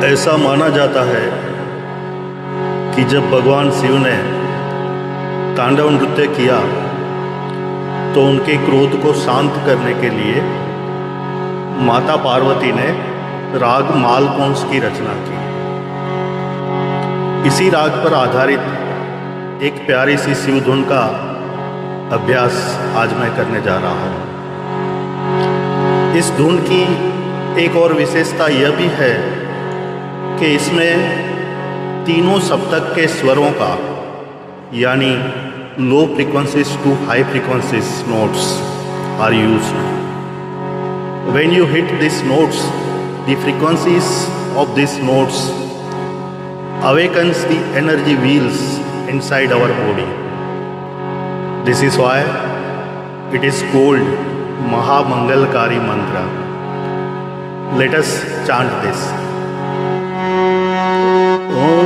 ऐसा माना जाता है कि जब भगवान शिव ने तांडव नृत्य किया तो उनके क्रोध को शांत करने के लिए माता पार्वती ने राग मालकोंस की रचना की। इसी राग पर आधारित एक प्यारी सी शिव धुन का अभ्यास आज मैं करने जा रहा हूँ। इस धुन की एक और विशेषता यह भी है कि इसमें तीनों सप्तक के स्वरों का यानी low frequencies to high frequencies notes are used. When you hit these notes, the frequencies of these notes awakens the energy wheels inside our body. This is why it is called Mahamangalkari mantra. Let us chant this. Om